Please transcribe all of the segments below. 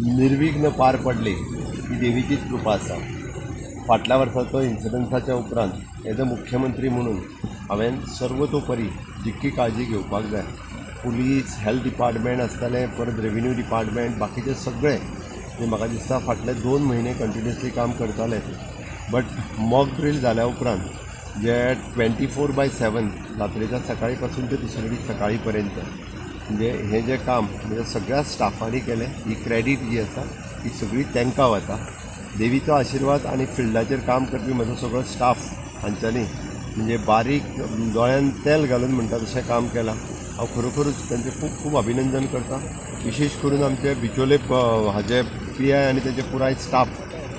निर्विघ्न पार पडली ही देवीचीच कृपा आसा. फाटल्या वर्साचो इन्सिडन्साच्या उपरांत एज अ मुख्यमंत्री म्हणून हांवें सर्वतोपरी जितकी काळजी घेवपाक जाय, पुलीस, हेल्थ डिपार्टमेंट आसतलें, परत रेव्हेन्यू डिपार्टमेंट, बाकीचे सगळे जे म्हाका दिसता फाटले 2 म्हयने कंटिन्युअसली काम करताले. बट मॉक ड्रील जाल्या उपरांत जे 24/7 रात्रेच्या सकाळी पासून ते दुसरे दीस सकाळी पर्यंत म्हणजे हे जे काम म्हणजे सगळ्या स्टाफांनी केलें, ही क्रेडीट जी आसा ती सगळी तांकां वता. देवीचो आशिर्वाद आनी फिल्डाचेर काम करपी म्हजो सगळो स्टाफ हांच्यांनी म्हणजे बारीक दोळ्यान तेल घालून म्हणटा तशें काम केलां. हांव खरोखरूच तांचें खूब खूब अभिनंदन करता. विशेश करून आमचे बिचोले हाजे PI आनी तेजे पुराय स्टाफ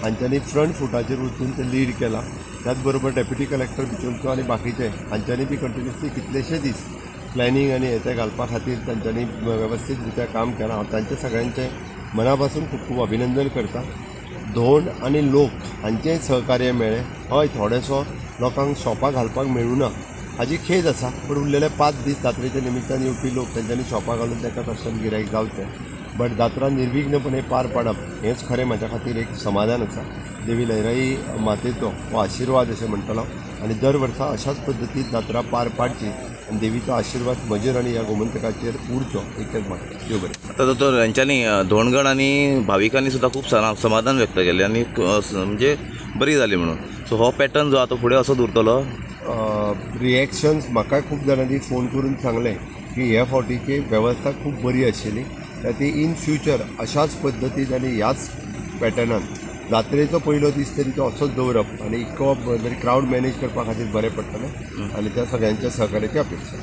हांच्यांनी फ्रंट फुटाचेर वचून ते लीड केलां. त्याच बरोबर डेप्युटी कलेक्टर बिचोलचो आनी बाकीचे हांच्यांनी बी कंटिन्युअसली कितलेशे दीस प्लॅनिंग आनी हेचे घालपा खातीर तांच्यांनी वेवस्थीत रित्या काम केलां. हांव तांचे सगळ्यांचे मना पासून खूब खूब अभिनंदन करता. धोंड आनी लोक हांचेंय सहकार्य मेळ्ळें. हय, थोडेसो लोकांक शॉपां घालपाक मेळूं ना हाजी खेद आसा, पण उरलेले 5 दीस जात्रेच्या निमित्तान येवपी लोक तांच्यांनी शॉपां घालून तांकां कस्टमर गिरायक जावचें. बट जात्रा निर्विघ्नपणे पार पाडप हेंच खरें म्हाज्या खातीर एक समाधान आसा. देवी लयराई मातेचो हो आशिर्वाद अशें म्हणटलो आनी दर वर्सा अशाच पद्दतीन जात्रा पार पाडची आनी देवीचो आशिर्वाद म्हजेर आनी ह्या गोमंतकाचेर उरचो इतकेंच मागता. देव बरें. आता तो यांच्यांनी धोंडगण आणि भाविकांनी सुद्धा खूप समाधान व्यक्त केले आणि म्हणजे बरी जाली म्हणून. सो हो पॅटर्न जो आता पुढे असोच उरतलो. रिएक्शन्स म्हाका खूब जाणांनी फोन करून सांगले की ह्या फावटीची वेवस्था खूब बरी आशिल्ली, ती इन फ्युचर अशाच पद्दतीन आनी ह्याच पॅटर्नान जात्रेचो पयलो दीस तरी तो असोच दवरप आनी इतको क्रावड मॅनेज करपा खातीर बरें पडटलें आनी त्या सगळ्यांच्या सहकार्याची अपेक्षा.